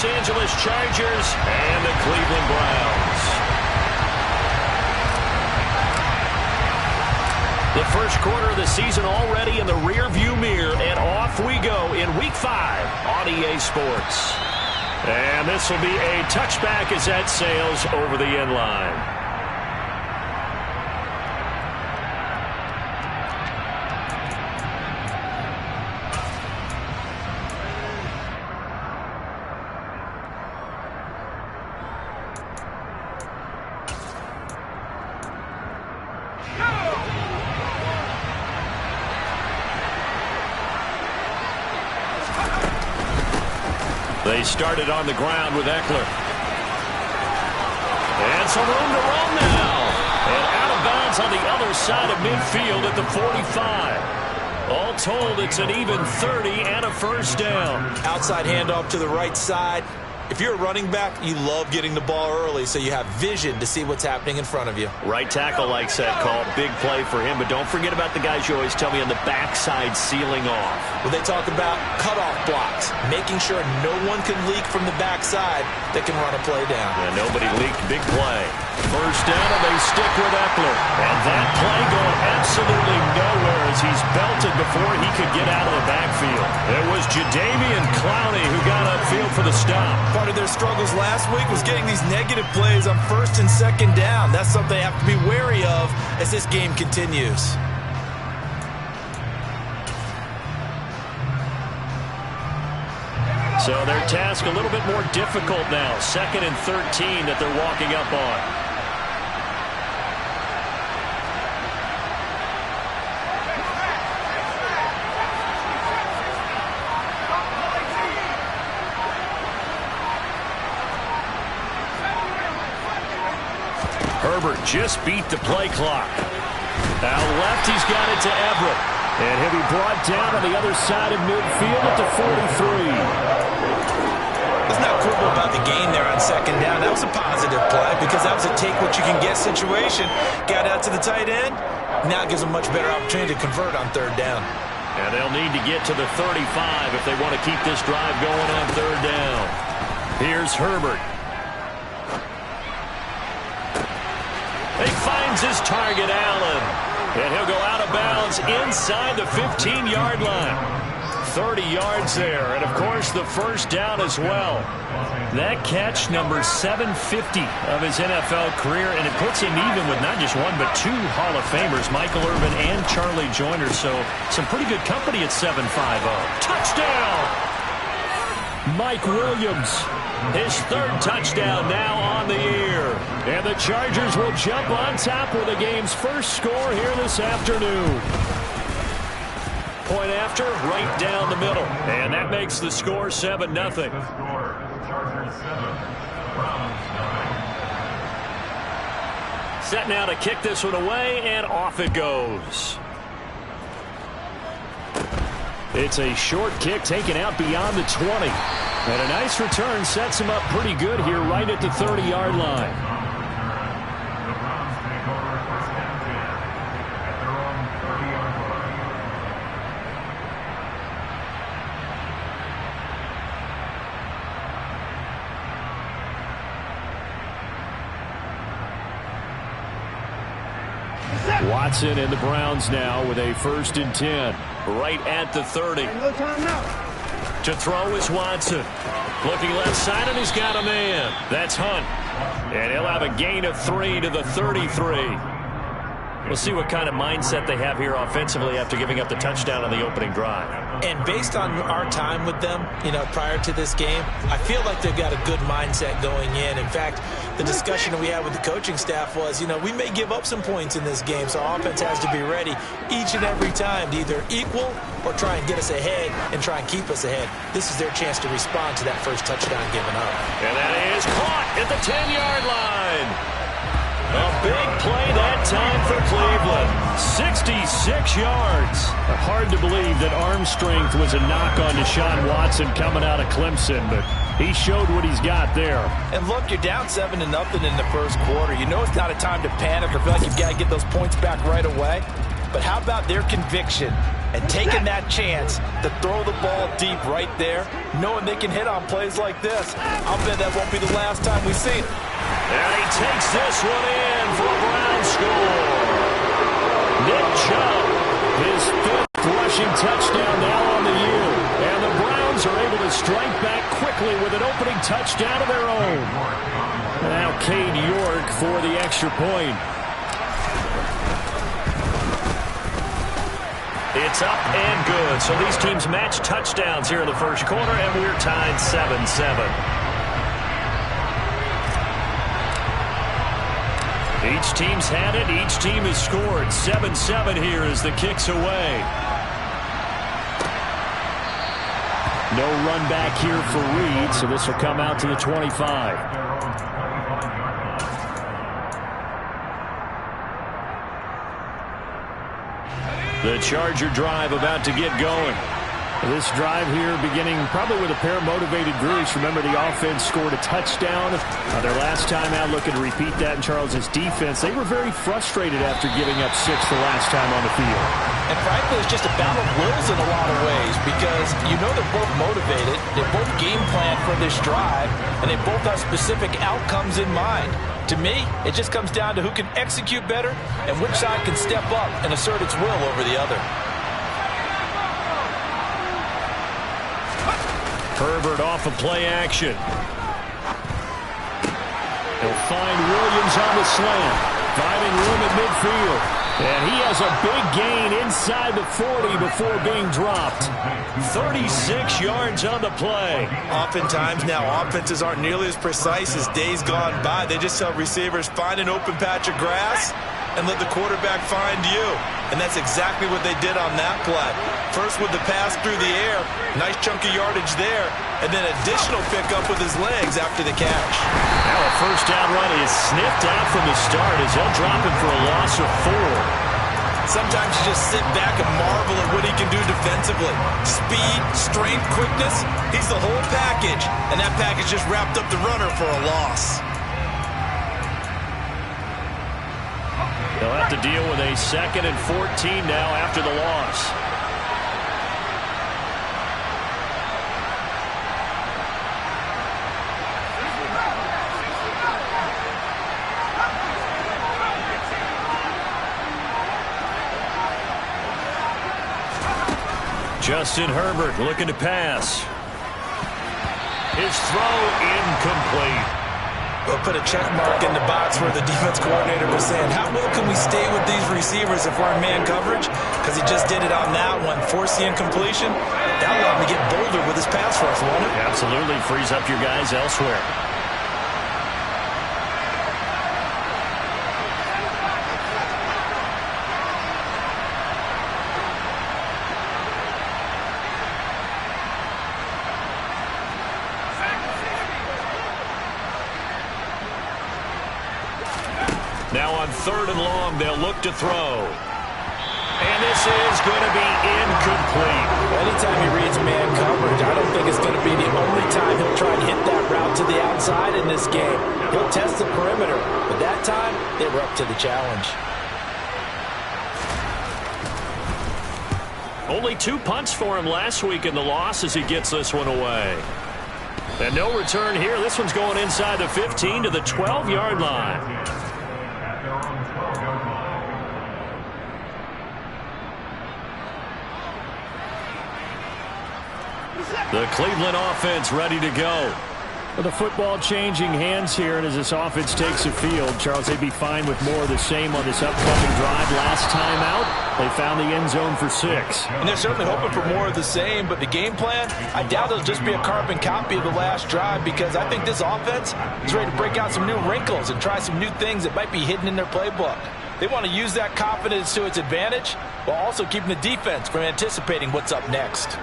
Los Angeles Chargers and the Cleveland Browns. The first quarter of the season already in the rearview mirror, and off we go in Week 5 on EA Sports. And this will be a touchback as that sails over the end line. They started on the ground with Eckler. And some room to run now. And out of bounds on the other side of midfield at the 45. All told, it's an even 30 and a first down. Outside handoff to the right side. If you're a running back, you love getting the ball early so you have vision to see what's happening in front of you. Right tackle likes that call. Big play for him. But don't forget about the guys you always tell me on the backside sealing off. Well, they talk about cutoff blocks, making sure no one can leak from the backside that can run a play down. Yeah, nobody leaked. Big play. First down, and they stick with Eckler. And that play going absolutely nowhere as he's belted before he could get out of the backfield. It was Jadeveon Clowney who got upfield for the stop. Part of their struggles last week was getting these negative plays on first and second down. That's something they have to be wary of as this game continues. So their task a little bit more difficult now. 2nd and 13 that they're walking up on. Herbert just beat the play clock. Out left, he's got it to Everett. And he'll be brought down on the other side of midfield at the 43. Let's not quibble about the gain there on second down. That was a positive play because that was a take-what-you-can-get situation. Got out to the tight end. Now it gives them a much better opportunity to convert on third down. And they'll need to get to the 35 if they want to keep this drive going on third down. Here's Herbert. He finds his target, Allen. And he'll go out of bounds inside the 15-yard line. 30 yards there. And, of course, the first down as well. That catch, number 750 of his NFL career. And it puts him even with not just one, but 2 Hall of Famers, Michael Irvin and Charlie Joyner. So some pretty good company at 7.50. Touchdown! Mike Williams, his 3rd touchdown now on the year. And the Chargers will jump on top with the game's first score here this afternoon. Point after, right down the middle. And that makes the score 7-0. Set now to kick this one away, and off it goes. It's a short kick taken out beyond the 20. And a nice return sets him up pretty good here right at the 30-yard line. Watson and the Browns now with a 1st and 10. Right at the 30. To throw is Watson. Looking left side, and he's got a man. That's Hunt. And he'll have a gain of 3 to the 33. We'll see what kind of mindset they have here offensively after giving up the touchdown on the opening drive. And based on our time with them, prior to this game, I feel like they've got a good mindset going in. In fact, the discussion that we had with the coaching staff was, we may give up some points in this game, so our offense has to be ready each and every time to either equal or try and get us ahead and try and keep us ahead. This is their chance to respond to that first touchdown given up. And that is caught at the 10-yard line. A big play that time for Cleveland. 66 yards. Hard to believe that arm strength was a knock on Deshaun Watson coming out of Clemson, but he showed what he's got there. And look, you're down 7-0 in the first quarter. You know it's not a time to panic or feel like you've got to get those points back right away. But how about their conviction and taking that chance to throw the ball deep right there, knowing they can hit on plays like this. I'll bet that won't be the last time we see it. And he takes this one in for a Browns score. Nick Chubb, his 5th rushing touchdown now on the year. And the Browns are able to strike back quickly with an opening touchdown of their own. Now Cade York for the extra point. It's up and good. So these teams match touchdowns here in the first quarter, and we're tied 7-7. Each team's had it. Each team has scored. 7-7 here as the kick's away. No run back here for Reed, so this will come out to the 25. The Charger drive about to get going. This drive here beginning probably with a pair of motivated groups. Remember, the offense scored a touchdown. Their last time out, looking to repeat that in Charles' defense. They were very frustrated after giving up 6 the last time on the field. And frankly, it's just a battle of wills in a lot of ways because you know they're both motivated. They both game plan for this drive, and they both have specific outcomes in mind. To me, it just comes down to who can execute better and which side can step up and assert its will over the other. Herbert off of play action. He'll find Williams on the slant, finding room at midfield. And he has a big gain inside the 40 before being dropped. 36 yards on the play. Oftentimes now, offenses aren't nearly as precise as days gone by. They just tell receivers, find an open patch of grass and let the quarterback find you. And that's exactly what they did on that play. First with the pass through the air, nice chunky yardage there, and then additional pickup with his legs after the catch. Now a first down run is sniffed out from the start as they'll drop him for a loss of 4. Sometimes you just sit back and marvel at what he can do defensively. Speed, strength, quickness, he's the whole package. And that package just wrapped up the runner for a loss. They'll have to deal with a 2nd and 14 now after the loss. Justin Herbert looking to pass. His throw incomplete. We'll put a check mark in the box where the defense coordinator was saying, how well can we stay with these receivers if we're in man coverage? Because he just did it on that one. Force the incompletion. That allowed him to get bolder with his pass rush, won't it? Absolutely. Frees up your guys elsewhere. Now on 3rd and long, they'll look to throw. And this is going to be incomplete. Anytime he reads man coverage, I don't think it's going to be the only time he'll try to hit that route to the outside in this game. He'll test the perimeter, but that time, they were up to the challenge. Only 2 punts for him last week in the loss as he gets this one away. And no return here. This one's going inside the 15 to the 12-yard line. The Cleveland offense ready to go. With the football changing hands here, and as this offense takes the field, Charles, they'd be fine with more of the same on this upcoming drive. Last time out, they found the end zone for 6. And they're certainly hoping for more of the same, but the game plan, I doubt it'll just be a carbon copy of the last drive because I think this offense is ready to break out some new wrinkles and try some new things that might be hidden in their playbook. They want to use that confidence to its advantage while also keeping the defense from anticipating what's up next.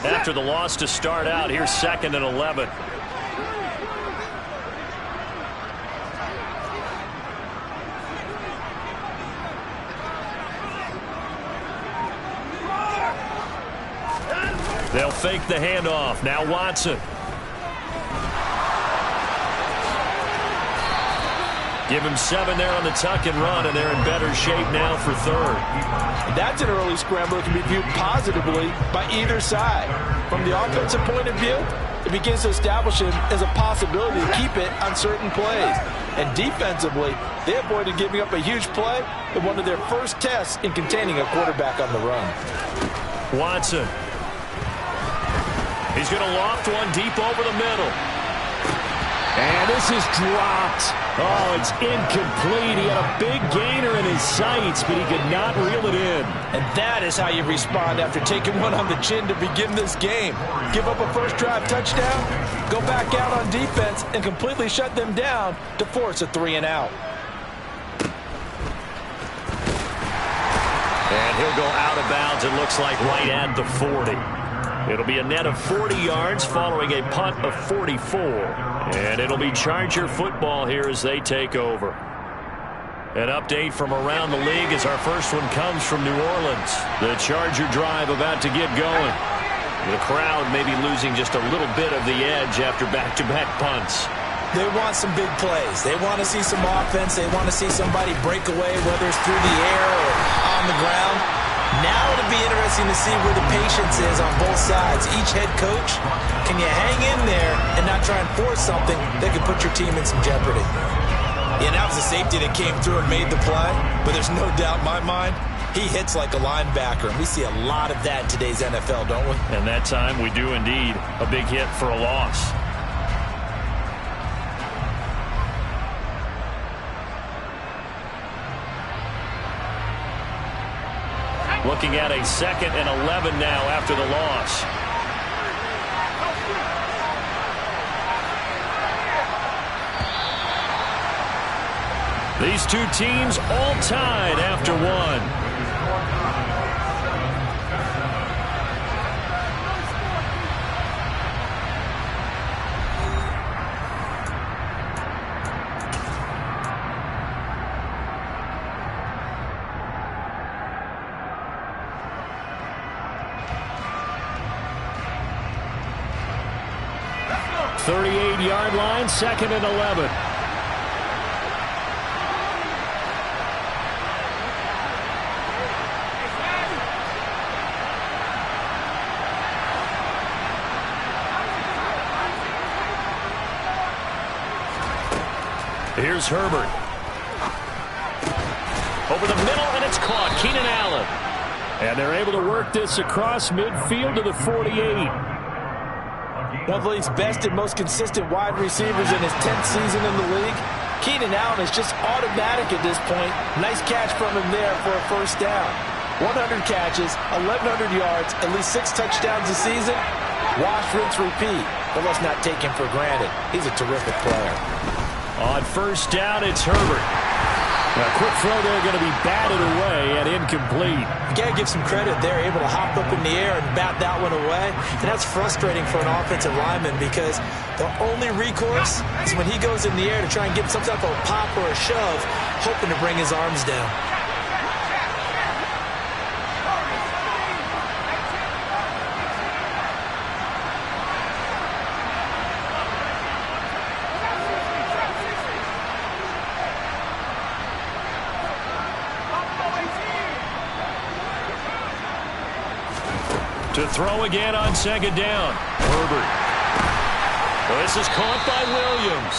After the loss to start out, here's 2nd and 11. They'll fake the handoff. Now Watson. Give him 7 there on the tuck and run, and they're in better shape now for third. That's an early scramble that can be viewed positively by either side. From the offensive point of view, it begins to establish him as a possibility to keep it on certain plays. And defensively, they avoided giving up a huge play in one of their first tests in containing a quarterback on the run. Watson. He's going to loft one deep over the middle. And this is dropped. Oh, it's incomplete. He had a big gainer in his sights, but he could not reel it in. And that is how you respond after taking one on the chin to begin this game. Give up a first drive touchdown, go back out on defense, and completely shut them down to force a 3-and-out. And he'll go out of bounds, it looks like, right at the 40. It'll be a net of 40 yards following a punt of 44. And it'll be Charger football here as they take over. An update from around the league as our first one comes from New Orleans. The Charger drive about to get going. The crowd may be losing just a little bit of the edge after back-to-back punts. They want some big plays. They want to see some offense. They want to see somebody break away, whether it's through the air or on the ground. Now it'll be interesting to see where the patience is on both sides. Each head coach, can you hang in there and not try and force something that could put your team in some jeopardy? Yeah, that was a safety that came through and made the play, but there's no doubt in my mind, he hits like a linebacker, and we see a lot of that in today's NFL, don't we? And that time we do indeed. A big hit for a loss. Looking at a 2nd and 11 now after the loss. These two teams all tied after one. Yard line, 2nd and 11. Here's Herbert. Over the middle, and it's caught. Keenan Allen. And they're able to work this across midfield to the 48. One of the league's best and most consistent wide receivers in his 10th season in the league. Keenan Allen is just automatic at this point. Nice catch from him there for a first down. 100 catches, 1,100 yards, at least 6 touchdowns a season. Wash, rinse, repeat. But let's not take him for granted. He's a terrific player. On first down, it's Herbert. A quick throw there, going to be batted away and incomplete. You got to give some credit. They're able to hop up in the air and bat that one away. And that's frustrating for an offensive lineman because the only recourse is when he goes in the air to try and get some type of a pop or a shove, hoping to bring his arms down. To throw again on 2nd down. Herbert. Well, this is caught by Williams.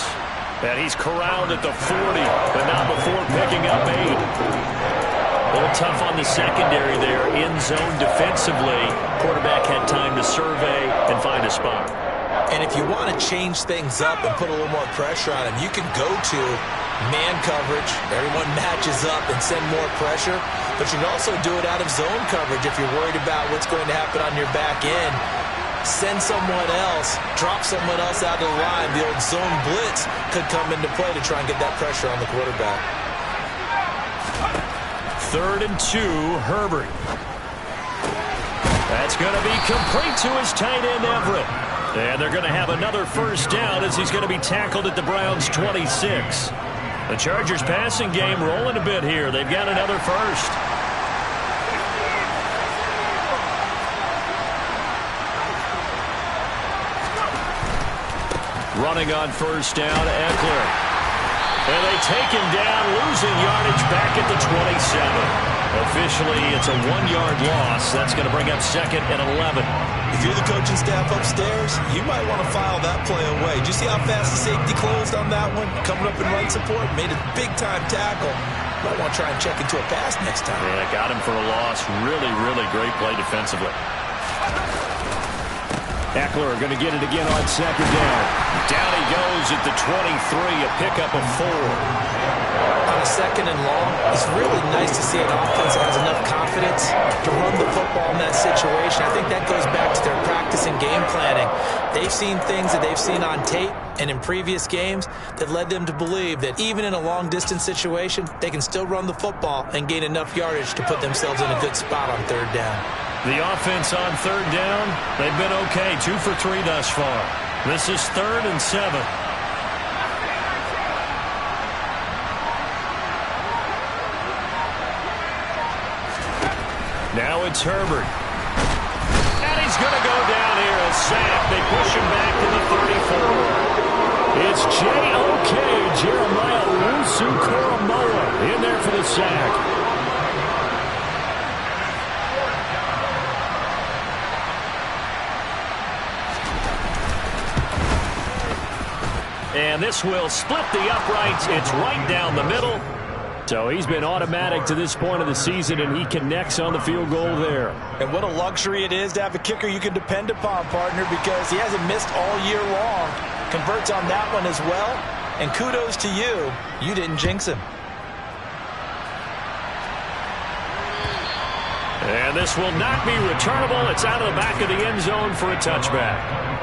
And he's corralled at the 40, but not before picking up 8. A little tough on the secondary there. In zone defensively. Quarterback had time to survey and find a spot. And if you want to change things up and put a little more pressure on him, you can go to man coverage. Everyone matches up and send more pressure. But you can also do it out of zone coverage if you're worried about what's going to happen on your back end. Send someone else, drop someone else out of the line. The old zone blitz could come into play to try and get that pressure on the quarterback. 3rd and 2, Herbert. That's going to be complete to his tight end, Everett. And they're going to have another first down as he's going to be tackled at the Browns' 26. The Chargers passing game rolling a bit here. They've got another first. Running on first down, Eckler. And they take him down, losing yardage back at the 27. Officially, it's a 1-yard loss. That's going to bring up 2nd and 11. If you're the coaching staff upstairs, you might want to file that play away. Did you see how fast the safety closed on that one? Coming up in run support, made a big-time tackle. Might want to try and check into a pass next time. Yeah, got him for a loss. Really, really great play defensively. Eckler going to get it again on 2nd down. Down he goes at the 23, a pickup of 4. On a 2nd and long, it's really nice to see an offense that has enough confidence to run the football in that situation. I think that goes back to their practice and game planning. They've seen things that they've seen on tape and in previous games that led them to believe that even in a long-distance situation, they can still run the football and gain enough yardage to put themselves in a good spot on 3rd down. The offense on 3rd down, they've been okay, 2 for 3 thus far. This is 3rd and 7. Now it's Herbert. And he's going to go down here, a sack. They push him back to the 34. It's J.O.K. Jeremiah Owusu-Koramoah in there for the sack. And this will split the uprights. It's right down the middle. So he's been automatic to this point of the season, and he connects on the field goal there. And what a luxury it is to have a kicker you can depend upon, partner, because he hasn't missed all year long. Converts on that one as well. And kudos to you. You didn't jinx him. And this will not be returnable. It's out of the back of the end zone for a touchback.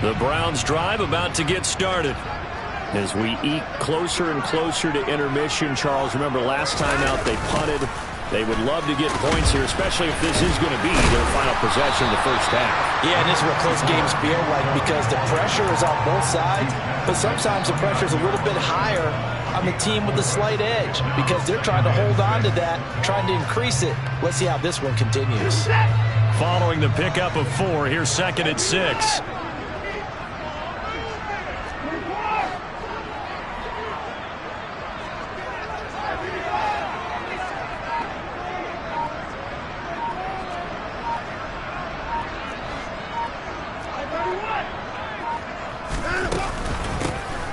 The Browns drive about to get started. As we eke closer and closer to intermission, Charles, remember last time out they punted. They would love to get points here, especially if this is going to be their final possession of the first half. Yeah, and this is what close games feel like because the pressure is on both sides, but sometimes the pressure is a little bit higher on the team with the slight edge because they're trying to hold on to that, trying to increase it. Let's see how this one continues. Following the pickup of 4, here's 2nd and 6.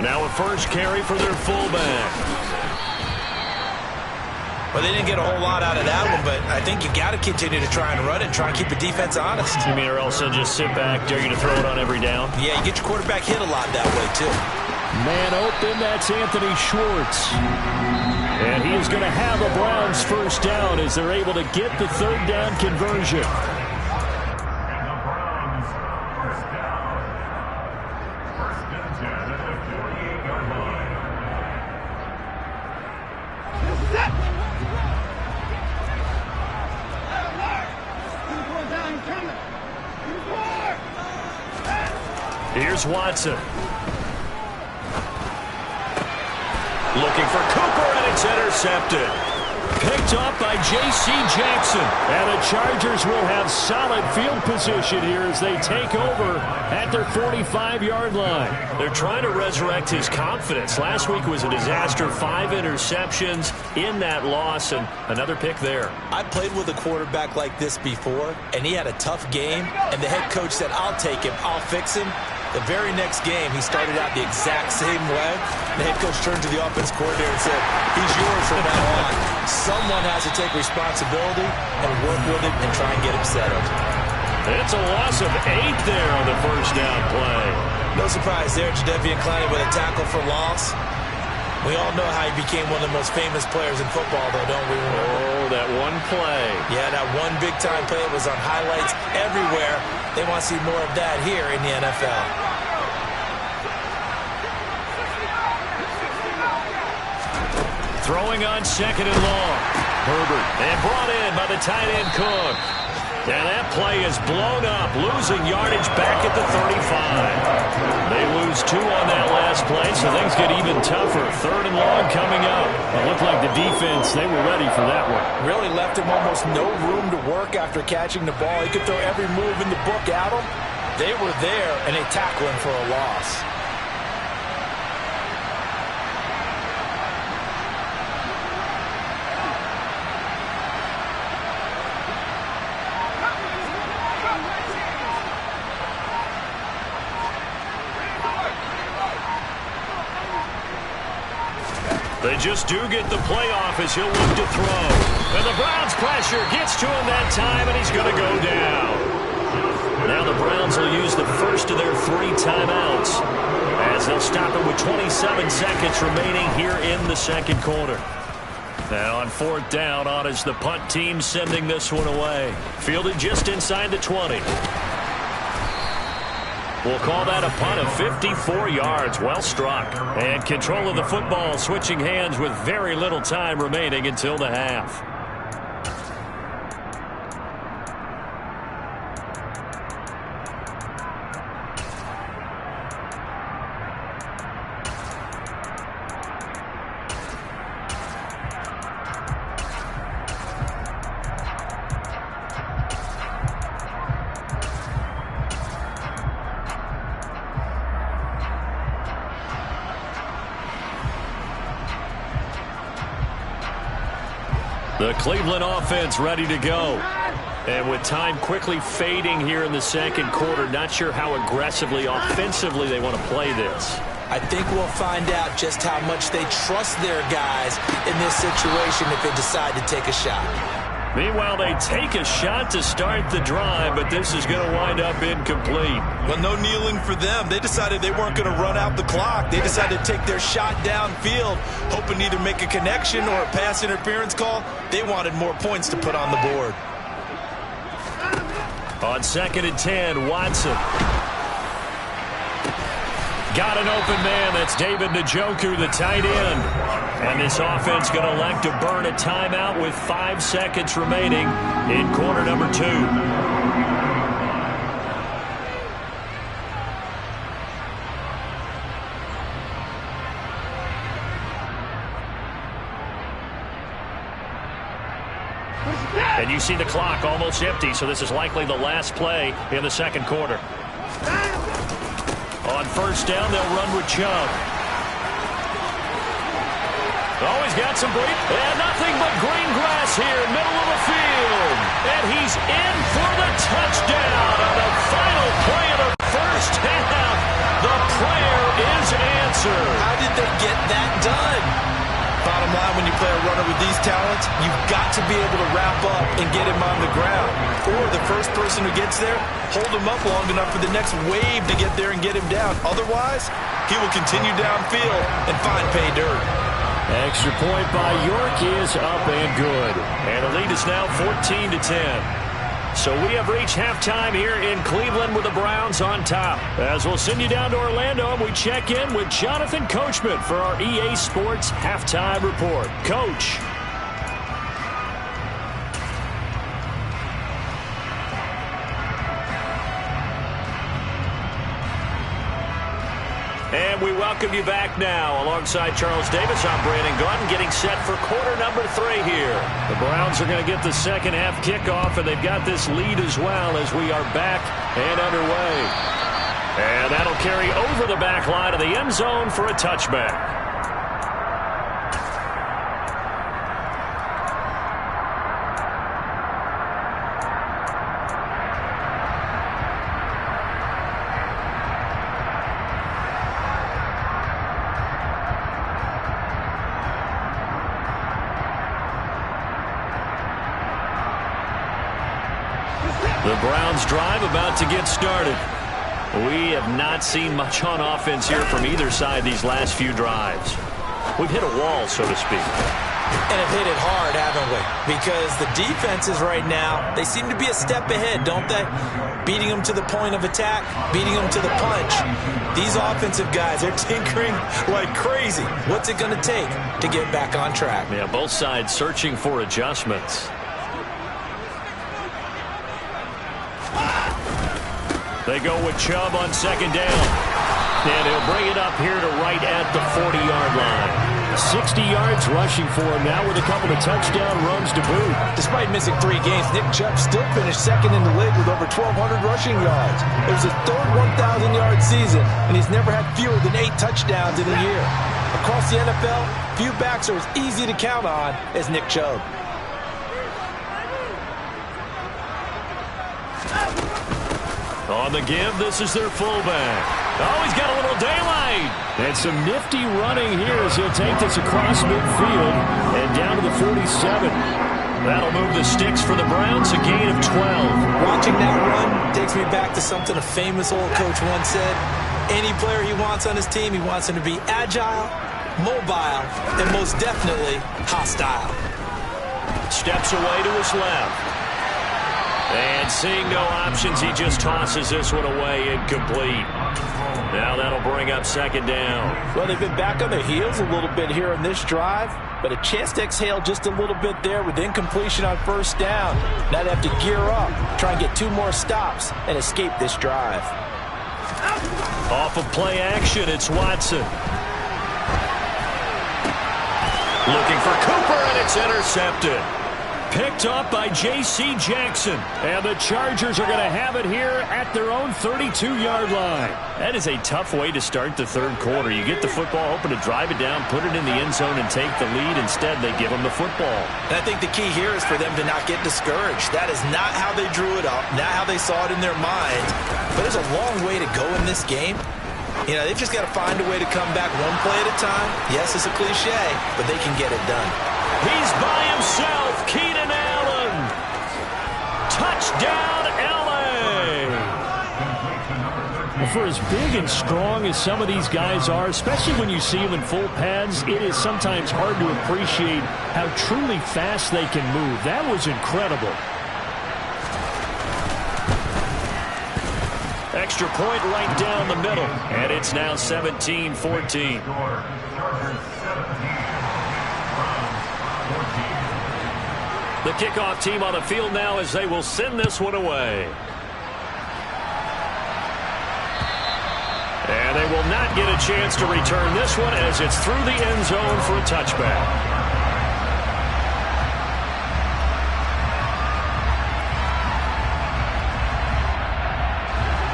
Now a first carry for their fullback. Well, they didn't get a whole lot out of that one, but I think you got to continue to try and run it and try and keep the defense honest. You mean or else they'll just sit back, dare you to throw it on every down? Yeah, you get your quarterback hit a lot that way, too. Man open, that's Anthony Schwartz. And he is going to have a Browns first down as they're able to get the 3rd down conversion. Here's Watson. Looking for Cooper, and it's intercepted. Picked up by J.C. Jackson. And the Chargers will have solid field position here as they take over at their 45-yard line. They're trying to resurrect his confidence. Last week was a disaster. 5 interceptions in that loss, and another pick there. I played with a quarterback like this before, and he had a tough game, and the head coach said, I'll take him, I'll fix him. The very next game, he started out the exact same way. The head coach turned to the offense coordinator and said, he's yours from now on. Someone has to take responsibility and work with him and try and get him settled. It's a loss of 8 there on the first down play. No surprise there, Jadeveon Clowney with a tackle for loss. We all know how he became one of the most famous players in football, though, don't we? Oh, that one play. Yeah, that one big-time play was on highlights everywhere. They want to see more of that here in the NFL. Throwing on 2nd and long. Herbert. And brought in by the tight end Cook. And that play is blown up, losing yardage back at the 35. They lose 2 on that last play, so things get even tougher. 3rd and long coming up. It looked like the defense, they were ready for that one. Really left him almost no room to work after catching the ball. He could throw every move in the book at him. They were there, and they tackle him for a loss. They just do get the playoff as he'll look to throw. And the Browns pressure gets to him that time, and he's going to go down. Now the Browns will use the first of their 3 timeouts as they'll stop it with 27 seconds remaining here in the second quarter. Now on 4th down, on is the punt team sending this one away. Fielded just inside the 20. We'll call that a punt of 54 yards. Well struck. And control of the football switching hands with very little time remaining until the half. The Cleveland offense ready to go. And with time quickly fading here in the second quarter, not sure how aggressively, offensively they want to play this. I think we'll find out just how much they trust their guys in this situation if they decide to take a shot. Meanwhile, they take a shot to start the drive, but this is going to wind up incomplete. Well, no kneeling for them. They decided they weren't going to run out the clock. They decided to take their shot downfield, hoping to either make a connection or a pass interference call. They wanted more points to put on the board. On 2nd and 10, Watson. Got an open man. That's David Njoku, the tight end. And this offense going to elect to burn a timeout with 5 seconds remaining in quarter number 2. And you see the clock almost empty, so this is likely the last play in the second quarter. On 1st down, they'll run with Chubb. Always got some break. And nothing but green grass here, middle of the field. And he's in for the touchdown on the final play of the first half. The prayer is answered. How did they get that done? Bottom line, when you play a runner with these talents, you've got to be able to wrap up and get him on the ground. Or the first person who gets there, hold him up long enough for the next wave to get there and get him down. Otherwise, he will continue downfield and find pay dirt. Extra point by York is up and good. And the lead is now 14-10. So we have reached halftime here in Cleveland with the Browns on top. As we'll send you down to Orlando, and we check in with Jonathan Coachman for our EA Sports Halftime Report. Coach. And we welcome you back now. Alongside Charles Davis, I'm Brandon Gaudin, getting set for quarter number 3 here. The Browns are going to get the second half kickoff, and they've got this lead as well as we are back and underway. And that'll carry over the back line of the end zone for a touchback. The Browns drive about to get started. We have not seen much on offense here from either side these last few drives. We've hit a wall, so to speak. And have hit it hard, haven't we? Because the defenses right now, they seem to be a step ahead, don't they? Beating them to the point of attack, beating them to the punch. These offensive guys are tinkering like crazy. What's it going to take to get back on track? Yeah, both sides searching for adjustments. They go with Chubb on second down. And he'll bring it up here to right at the 40-yard line. 60 yards rushing for him now with a couple of touchdown runs to boot. Despite missing 3 games, Nick Chubb still finished second in the league with over 1,200 rushing yards. It was his third 1,000-yard season, and he's never had fewer than 8 touchdowns in a year. Across the NFL, few backs are as easy to count on as Nick Chubb. On the give, this is their fullback. Oh, he's got a little daylight. And some nifty running here as he'll take this across midfield and down to the 47. That'll move the sticks for the Browns, a gain of 12. Watching that run takes me back to something a famous old coach once said. Any player he wants on his team, he wants him to be agile, mobile, and most definitely hostile. Steps away to his left. And seeing no options, he just tosses this one away, incomplete. Now that'll bring up second down. Well, they've been back on their heels a little bit here on this drive, but a chance to exhale just a little bit there with incompletion on first down. Now they have to gear up, try and get 2 more stops, and escape this drive. Off of play action, it's Watson. Looking for Cooper, and it's intercepted. Picked up by J.C. Jackson. And the Chargers are going to have it here at their own 32-yard line. That is a tough way to start the third quarter. You get the football open to drive it down, put it in the end zone, and take the lead. Instead, they give them the football. And I think the key here is for them to not get discouraged. That is not how they drew it up, not how they saw it in their minds. But there's a long way to go in this game. You know, they've just got to find a way to come back one play at a time. Yes, it's a cliche, but they can get it done. He's by himself, Keenan Allen. Touchdown, L.A. For as big and strong as some of these guys are, especially when you see them in full pads, it is sometimes hard to appreciate how truly fast they can move. That was incredible. Extra point right down the middle, and it's now 17-14. The kickoff team on the field now as they will send this one away. And they will not get a chance to return this one as it's through the end zone for a touchback.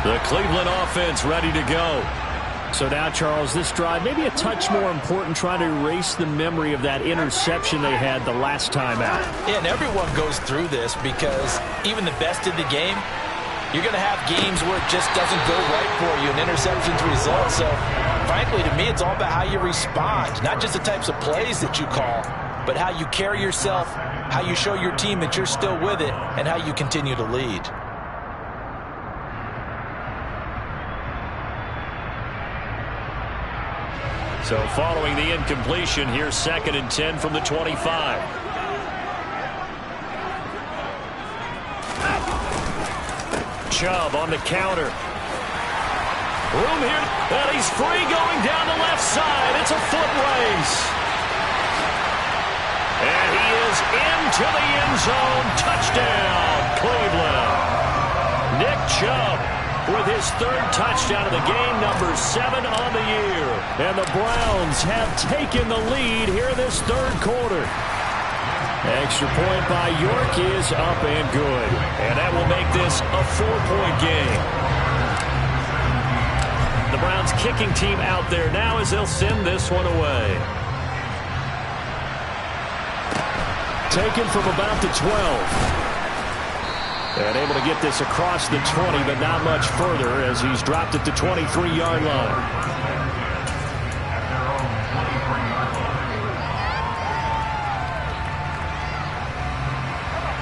The Cleveland offense ready to go. So now, Charles, this drive maybe a touch more important, trying to erase the memory of that interception they had the last time out. Yeah, and everyone goes through this because even the best in the game, you're going to have games where it just doesn't go right for you, and interceptions result. So, frankly, to me, it's all about how you respond, not just the types of plays that you call, but how you carry yourself, how you show your team that you're still with it, and how you continue to lead. So following the incompletion, here's 2nd and 10 from the 25. Chubb on the counter. Room here, and he's free going down the left side. It's a foot race. And he is into the end zone. Touchdown, Cleveland. Nick Chubb with his 3rd touchdown of the game, number 7 on the year. And the Browns have taken the lead here in this 3rd quarter. Extra point by York is up and good. And that will make this a 4-point game. The Browns kicking team out there now as they'll send this one away. Taken from about the 12. And able to get this across the 20, but not much further as he's dropped at the 23-yard line.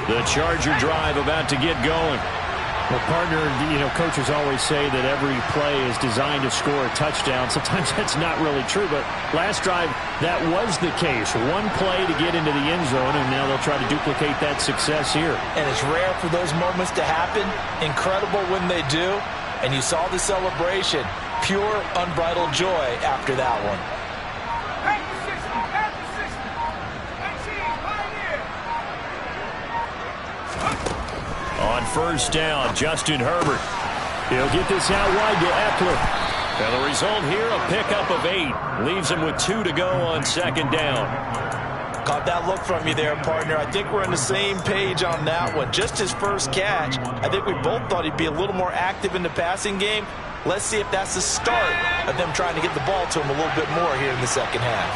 The Charger drive about to get going. Well, partner, you know, coaches always say that every play is designed to score a touchdown. Sometimes that's not really true, but last drive, that was the case. One play to get into the end zone, and now they'll try to duplicate that success here. And it's rare for those moments to happen. Incredible when they do. And you saw the celebration. Pure, unbridled joy after that one. On first down, Justin Herbert. He'll get this out wide to Eckler. And the result here, a pickup of 8. Leaves him with 2 to go on second down. Caught that look from you there, partner. I think we're on the same page on that one. Just his first catch. I think we both thought he'd be a little more active in the passing game. Let's see if that's the start of them trying to get the ball to him a little bit more here in the second half.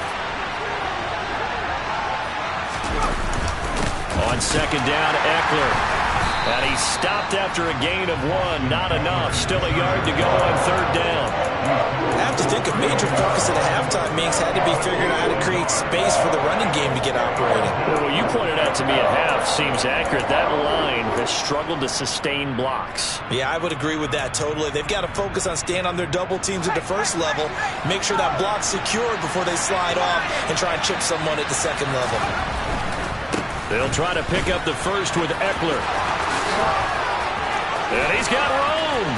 On second down, Eckler. And he stopped after a gain of 1. Not enough. Still a yard to go on third down. I have to think a major focus at a halftime means had to be figuring out how to create space for the running game to get operating. Well, what you pointed out to me at half seems accurate. That line has struggled to sustain blocks. Yeah, I would agree with that totally. They've got to focus on staying on their double teams at the first level, make sure that block's secured before they slide off and try and chip someone at the second level. They'll try to pick up the first with Eckler. And he's got room.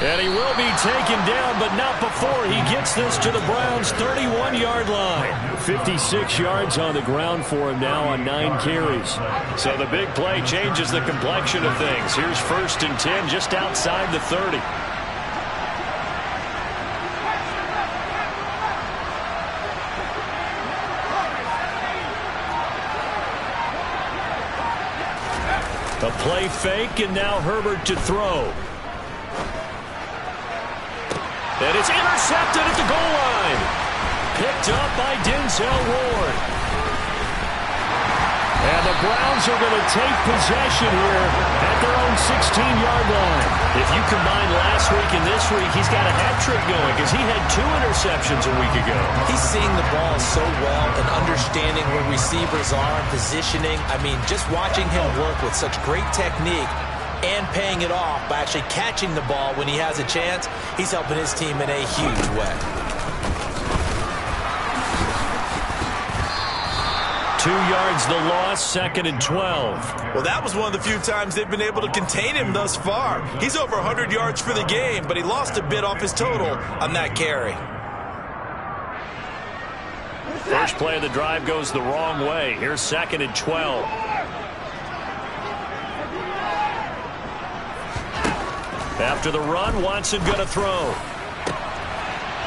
And he will be taken down, but not before he gets this to the Browns' 31-yard line. 56 yards on the ground for him now on 9 carries. So the big play changes the complexion of things. Here's 1st and 10 just outside the 30. A play fake, and now Herbert to throw. And it's intercepted at the goal line. Picked up by Denzel Ward. And the Browns are going to take possession here at their own 16-yard line. If you combine last week and this week, he's got a hat trick going because he had 2 interceptions a week ago. He's seeing the ball so well and understanding where receivers are, positioning. I mean, just watching him work with such great technique and paying it off by actually catching the ball when he has a chance, he's helping his team in a huge way. 2 yards the loss, 2nd and 12. Well, that was one of the few times they've been able to contain him thus far. He's over 100 yards for the game, but he lost a bit off his total on that carry. First play of the drive goes the wrong way. Here's 2nd and 12. After the run, Watson going to throw.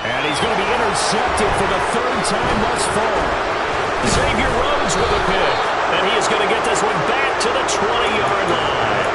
And he's going to be intercepted for the 3rd time thus far. Xavier Rhodes with a pick. And he is going to get this one back to the 20-yard line.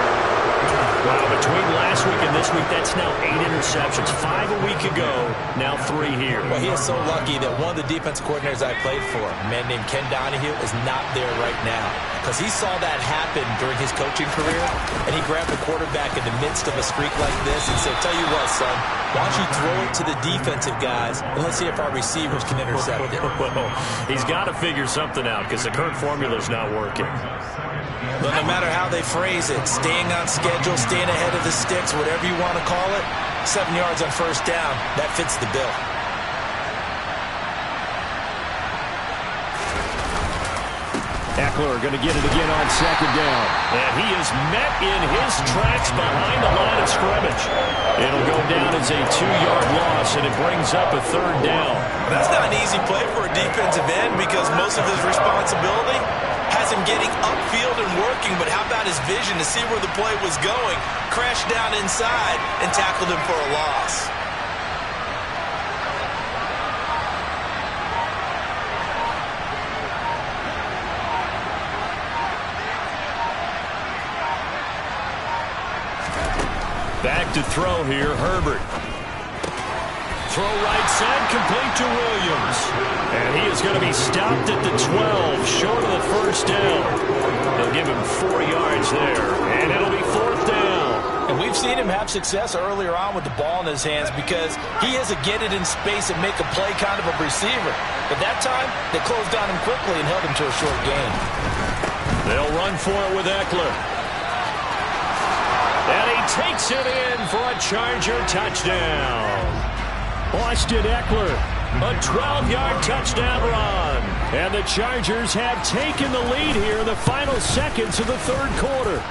Wow, between last week and this week, that's now 8 interceptions. 5 a week ago, now 3 here. Well, he is so lucky that one of the defense coordinators I played for, a man named Ken Donahue, is not there right now. Because he saw that happen during his coaching career, and he grabbed the quarterback in the midst of a streak like this and said, tell you what, son, why don't you throw it to the defensive guys, and let's see if our receivers can intercept it. Well, he's got to figure something out because the current formula's not working. But no matter how they phrase it, staying on schedule, staying ahead of the sticks, whatever you want to call it, 7 yards on first down, that fits the bill. Eckler going to get it again on second down. And he is met in his tracks behind the line of scrimmage. It'll go down as a 2-yard loss, and it brings up a 3rd down. That's not an easy play for a defensive end because most of his responsibility has him getting upfield and working, but how about his vision to see where the play was going, crashed down inside, and tackled him for a loss. Back to throw here, Herbert. Throw right side, complete to Williams. And he is going to be stopped at the 12, short of the first down. They'll give him 4 yards there, and it'll be 4th down. And we've seen him have success earlier on with the ball in his hands because he has a get it in space and make a play kind of a receiver. But that time, they closed on him quickly and held him to a short gain. They'll run for it with Eckler. And he takes it in for a Charger touchdown. Austin Eckler, a 12-yard touchdown run. And the Chargers have taken the lead here in the final seconds of the 3rd quarter.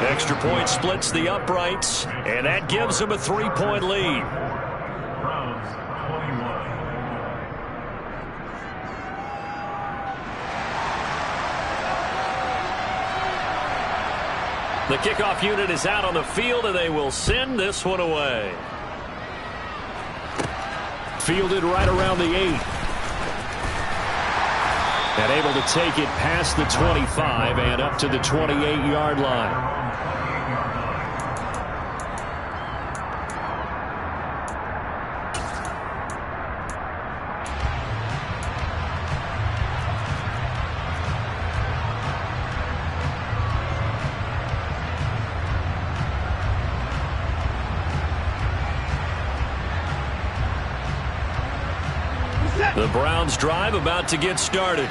Extra point splits the uprights, and that gives them a 3-point lead. The kickoff unit is out on the field, and they will send this one away. Fielded right around the 8. And able to take it past the 25 and up to the 28-yard line. The Browns drive about to get started.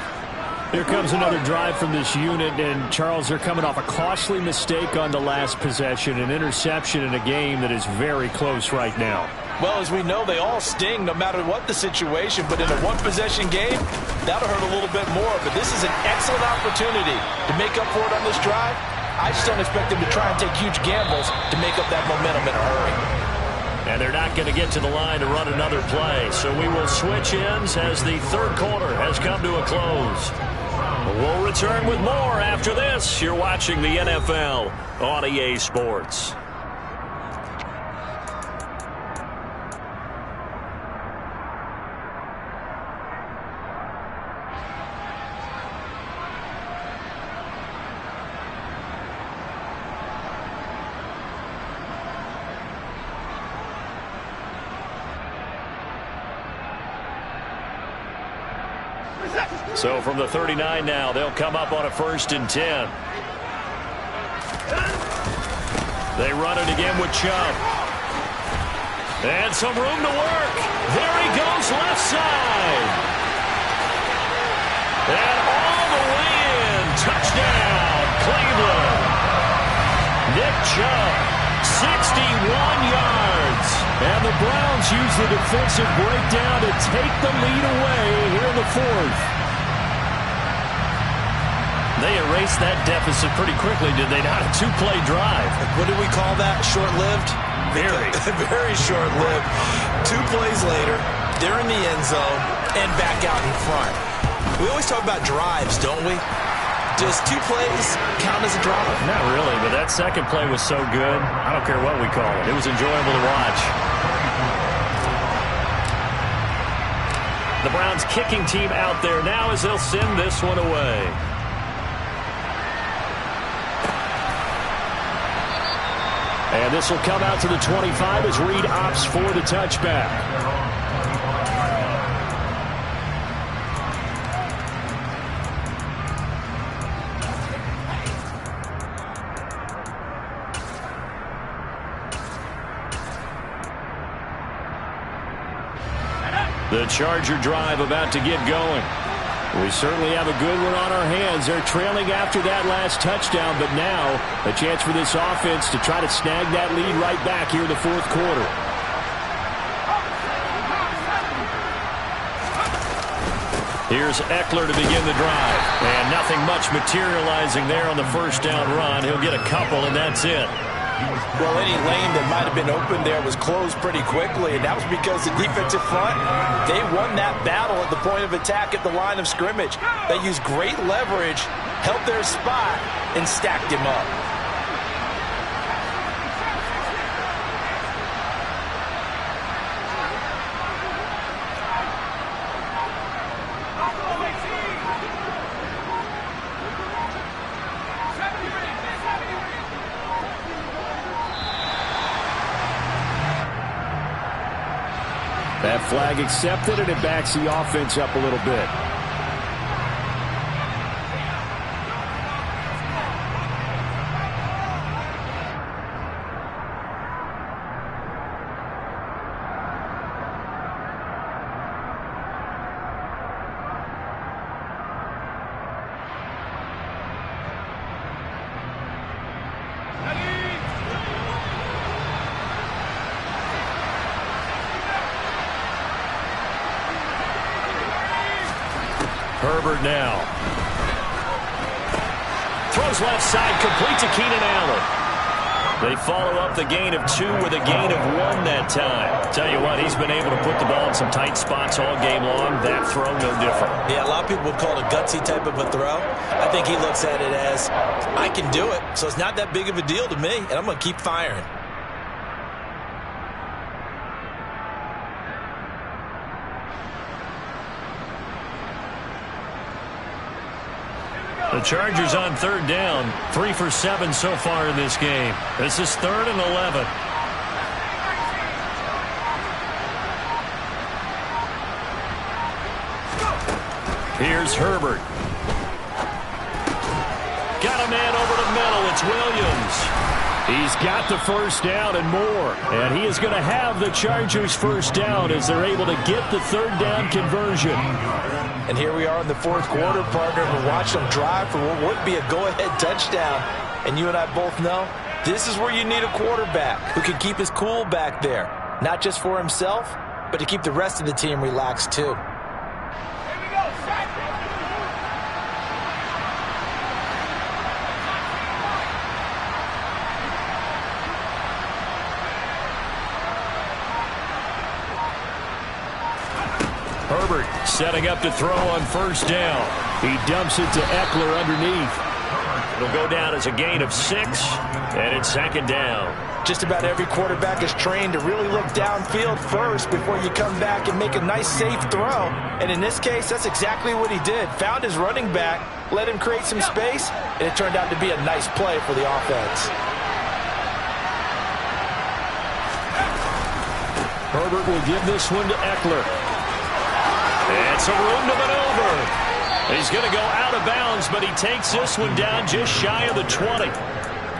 Here comes another drive from this unit, and Charles, they're coming off a costly mistake on the last possession, an interception in a game that is very close right now. Well, as we know, they all sting no matter what the situation, but in a one-possession game, that'll hurt a little bit more. But this is an excellent opportunity to make up for it on this drive. I just don't expect them to try and take huge gambles to make up that momentum in a hurry. And they're not going to get to the line to run another play. So we will switch ends as the third quarter has come to a close. We'll return with more after this. You're watching the NFL on EA Sports. So from the 39 now, they'll come up on a 1st and 10. They run it again with Chubb. And some room to work. There he goes left side. And all the way in. Touchdown, Cleveland. Nick Chubb, 61 yards. And the Browns use the defensive breakdown to take the lead away here in the 4th. They erased that deficit pretty quickly, did they not? A 2-play drive. What do we call that? Short-lived? Very. Very short-lived. 2 plays later, they're in the end zone and back out in front. We always talk about drives, don't we? Does 2 plays count as a drive? Not really, but that second play was so good. I don't care what we call it. It was enjoyable to watch. The Browns kicking team out there now as they'll send this one away. And this will come out to the 25 as Reed opts for the touchback. The Charger drive about to get going. We certainly have a good one on our hands. They're trailing after that last touchdown, but now a chance for this offense to try to snag that lead right back here in the 4th quarter. Here's Eckler to begin the drive. And nothing much materializing there on the 1st down run. He'll get a couple, and that's it. Well, any lane that might have been open there was closed pretty quickly, and that was because the defensive front, they won that battle at the point of attack at the line of scrimmage. They used great leverage, held their spot, and stacked him up. That flag accepted, and it backs the offense up a little bit. Herbert now. Throws left side, complete to Keenan Allen. They follow up the gain of 2 with a gain of 1 that time. Tell you what, he's been able to put the ball in some tight spots all game long. That throw, no different. Yeah, a lot of people would call it a gutsy type of a throw. I think he looks at it as, I can do it, so it's not that big of a deal to me, and I'm going to keep firing. The Chargers on 3rd down, 3 for 7 so far in this game. This is 3rd and 11. Here's Herbert. Got a man over the middle. It's Williams. He's got the first down and more. And he is going to have the Chargers first down as they're able to get the 3rd down conversion. And here we are in the 4th quarter, partner. We're watching them drive for what would be a go-ahead touchdown. And you and I both know this is where you need a quarterback who can keep his cool back there. Not just for himself, but to keep the rest of the team relaxed too. Herbert setting up to throw on 1st down. He dumps it to Eckler underneath. It'll go down as a gain of 6, and it's 2nd down. Just about every quarterback is trained to really look downfield first before you come back and make a nice, safe throw. And in this case, that's exactly what he did. Found his running back, let him create some space, and it turned out to be a nice play for the offense. Herbert will give this one to Eckler. It's a room to maneuver. He's going to go out of bounds, but he takes this one down just shy of the 20.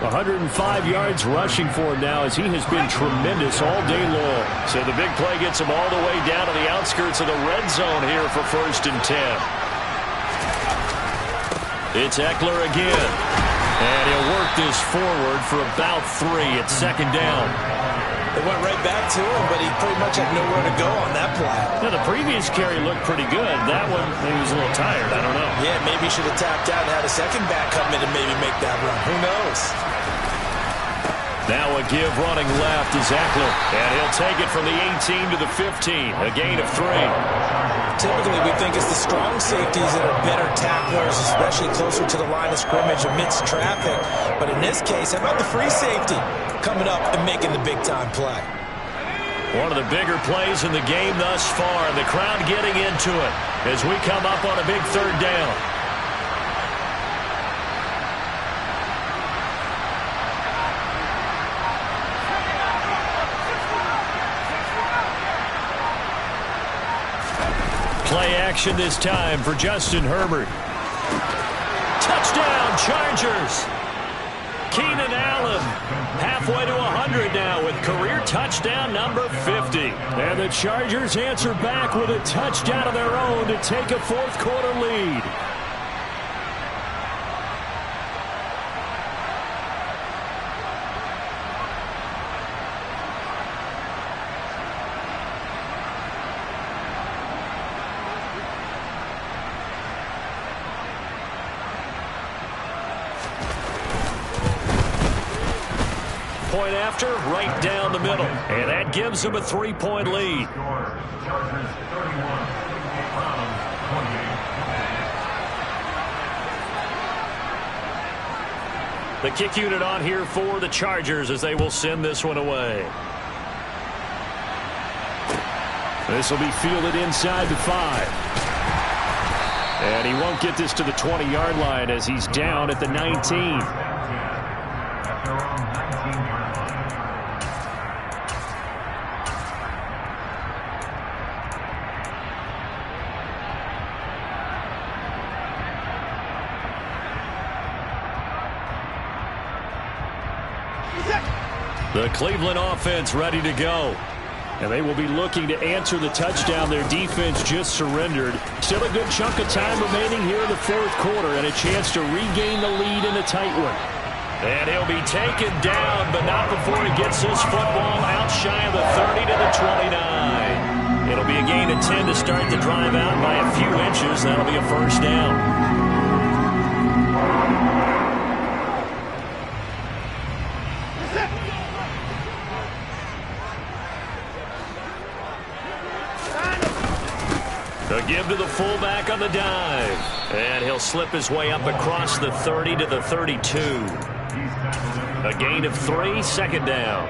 105 yards rushing for him now as he has been tremendous all day long. So the big play gets him all the way down to the outskirts of the red zone here for 1st and 10. It's Eckler again. And he'll work this forward for about 3 at 2nd down. It went right back to him, but he pretty much had nowhere to go on that play. Now, the previous carry looked pretty good. That one, maybe he was a little tired. I don't know. Yeah, maybe he should have tapped out and had a second back come in and maybe make that run. Who knows? Now a give running left is Eckler. And he'll take it from the 18 to the 15. A gain of 3. Typically, we think it's the strong safeties that are better tacklers, especially closer to the line of scrimmage amidst traffic. But in this case, how about the free safety coming up and making the big-time play? One of the bigger plays in the game thus far. The crowd getting into it as we come up on a big 3rd down. Play action this time for Justin Herbert. Touchdown, Chargers. Keenan Allen halfway to 100 now with career touchdown number 50. And the Chargers answer back with a touchdown of their own to take a 4th quarter lead. Point after, right down the middle. And that gives them a 3-point lead. The kick unit on here for the Chargers as they will send this one away. This will be fielded inside the 5. And he won't get this to the 20-yard line as he's down at the 19. The Cleveland offense ready to go. And they will be looking to answer the touchdown their defense just surrendered. Still a good chunk of time remaining here in the 4th quarter and a chance to regain the lead in a tight one. And he'll be taken down, but not before he gets this football out shy of the 30 to the 29. It'll be a gain of 10 to start the drive out by a few inches. That'll be a 1st down. A give to the fullback on the dive. And he'll slip his way up across the 30 to the 32. A gain of 3, second down.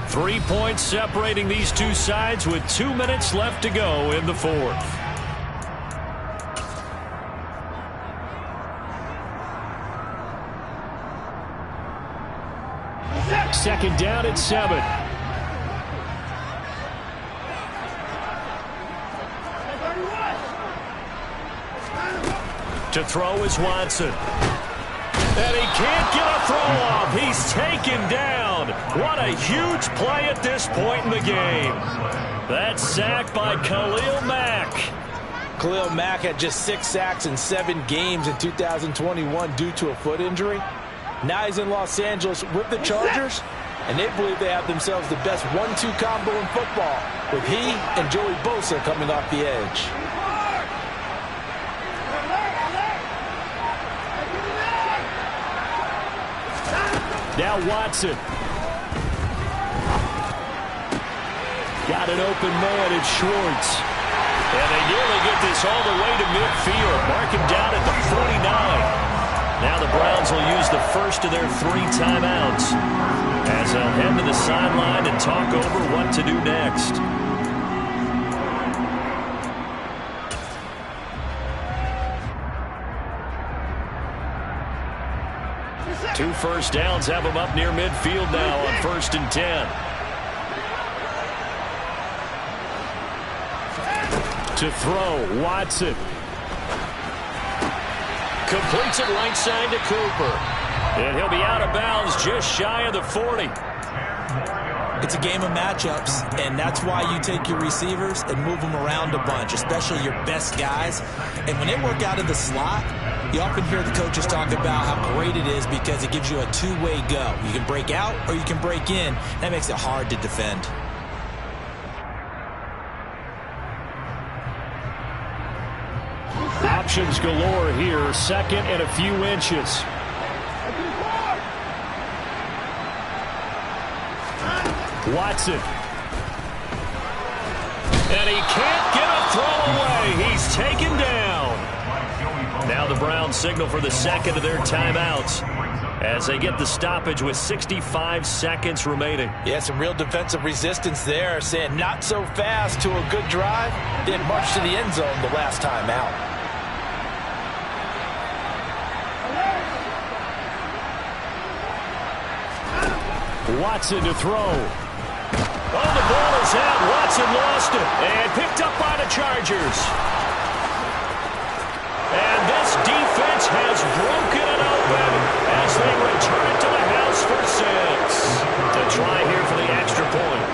Three points separating these two sides with 2 minutes left to go in the fourth. Second down at 7. To throw is Watson. And he can't get a throw off. He's taken down. What a huge play at this point in the game. That sack by Khalil Mack. Khalil Mack had just 6 sacks in 7 games in 2021 due to a foot injury. Now he's in Los Angeles with the Chargers, and they believe they have themselves the best 1-2 combo in football, with he and Joey Bosa coming off the edge. Now Watson. Got an open man at Schwartz. And they nearly get this all the way to midfield. Mark him down at the 49. Now the Browns will use the first of their 3 timeouts as they'll head to the sideline and talk over what to do next. Two first downs have them up near midfield now on 1st and 10. To throw, Watson. Completes it right side to Cooper. And he'll be out of bounds just shy of the 40. It's a game of matchups, and that's why you take your receivers and move them around a bunch, especially your best guys. And when they work out of the slot, you often hear the coaches talk about how great it is because it gives you a two-way go. You can break out or you can break in. That makes it hard to defend. Options galore here. Second and a few inches. Watson. And he can't get a throw away. He's taken down. Now the Browns signal for the second of their timeouts as they get the stoppage with 65 seconds remaining. Yeah, some real defensive resistance there, saying not so fast to a good drive, then march to the end zone the last time out. Watson to throw. Oh, the ball is out. Watson lost it and picked up by the Chargers. And this defense has broken it open as they return it to the house for 6. To try here for the extra point.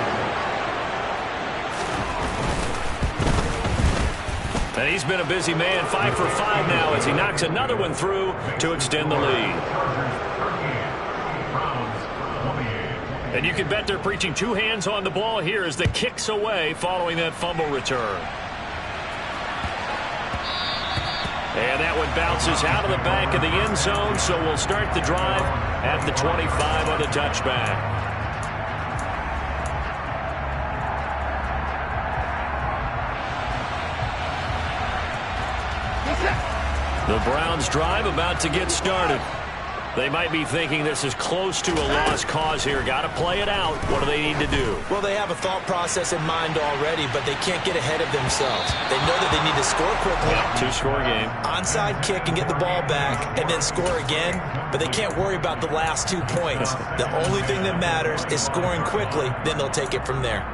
And he's been a busy man, 5 for 5 now as he knocks another one through to extend the lead. And you can bet they're preaching 2 hands on the ball here as the kick's away following that fumble return. And that one bounces out of the back of the end zone, so we'll start the drive at the 25 on the touchback. The Browns drive about to get started. They might be thinking this is close to a lost cause here. Got to play it out. What do they need to do? Well, they have a thought process in mind already, but they can't get ahead of themselves. They know that they need to score quickly. Yeah, 2-score game. Onside kick and get the ball back and then score again, but they can't worry about the last 2 points. The only thing that matters is scoring quickly, then they'll take it from there.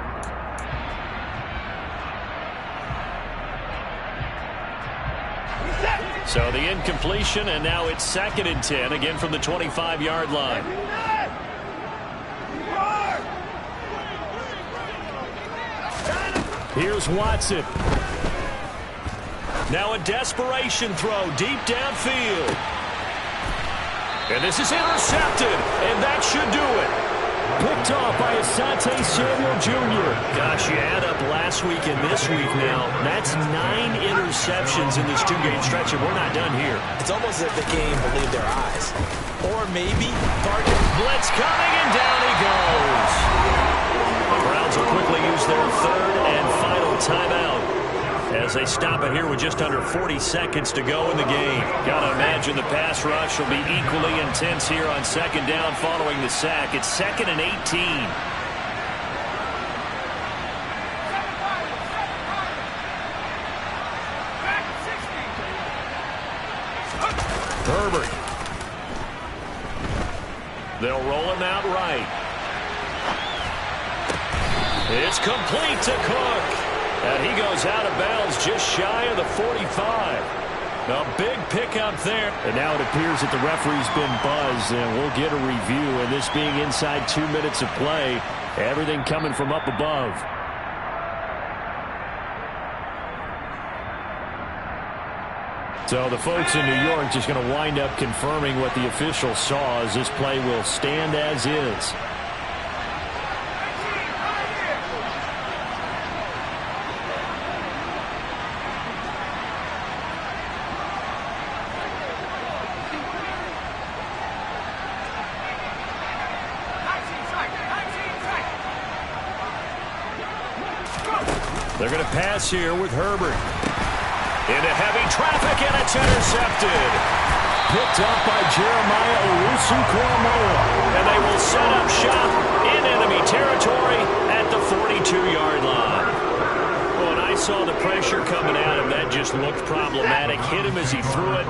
So the incompletion, and now it's 2nd and 10, again from the 25-yard line. Here's Watson. Now a desperation throw deep downfield. And this is intercepted, and that should do it. Picked off by Asante Samuel Jr. Gosh, you add up last week and this week now. That's 9 interceptions in this 2-game stretch, and we're not done here. It's almost as if the game believed their eyes. Or maybe target. Blitz coming, and down he goes. The Browns will quickly use their 3rd and final timeout as they stop it here with just under 40 seconds to go in the game. Gotta imagine the pass rush will be equally intense here on 2nd down following the sack. It's 2nd and 18. Herbert. They'll roll him out right. It's complete to Cook. And he goes out of bounds just shy of the 45. A big pickup there. And now it appears that the referee's been buzzed, and we'll get a review. And this being inside 2 minutes of play, everything coming from up above. So the folks in New York just going to wind up confirming what the official saw, as this play will stand as is. They're going to pass here with Herbert. Into heavy traffic, and it's intercepted. Picked up by Jeremiah Owusu-Koramoah. And they will set up shop in enemy territory at the 42-yard line. Well, and I saw the pressure coming at him. That just looked problematic. Hit him as he threw it,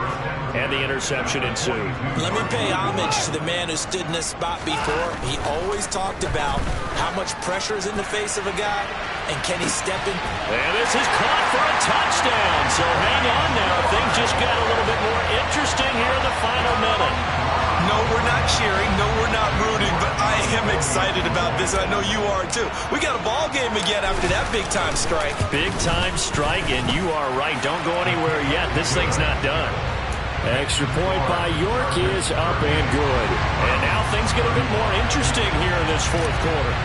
and the interception ensued. Let me pay homage to the man who stood in this spot before. He always talked about how much pressure is in the face of a guy, and can he step in? And this is caught for a touchdown. So hang on now. Things just got a little bit more interesting here in the final minute. No, we're not cheering. No, we're not rooting. But I am excited about this. I know you are, too. We got a ball game again after that big-time strike. Big-time strike, and you are right. Don't go anywhere yet. This thing's not done. Extra point by York is up and good. And now things get a bit more interesting here in this 4th quarter.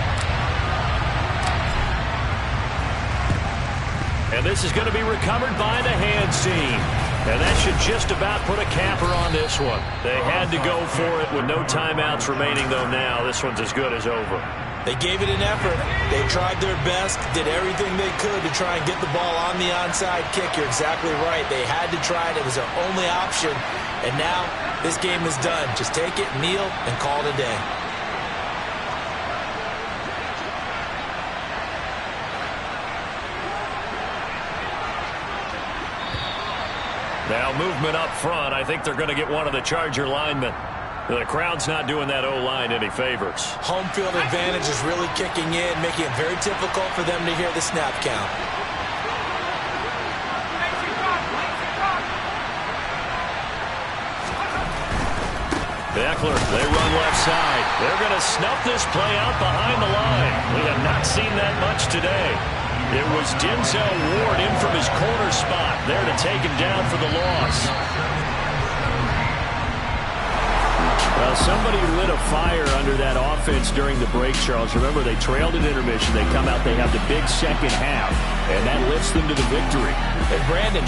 And this is going to be recovered by the hands team. And that should just about put a capper on this one. They had to go for it with no timeouts remaining, though now this one's as good as over. They gave it an effort. They tried their best, did everything they could to try and get the ball on the onside kick. You're exactly right. They had to try it. It was their only option. And now this game is done. Just take it, kneel, and call it a day. Now movement up front. I think they're going to get one of the Charger linemen. The crowd's not doing that O-line any favors. Home field advantage is really kicking in, making it very difficult for them to hear the snap count. Eckler, they run left side. They're going to snuff this play out behind the line. We have not seen that much today. It was Denzel Ward in from his corner spot there to take him down for the loss. Well, somebody lit a fire under that offense during the break, Charles. Remember, they trailed at intermission. They come out, they have the big second half, and that lifts them to the victory. And Brandon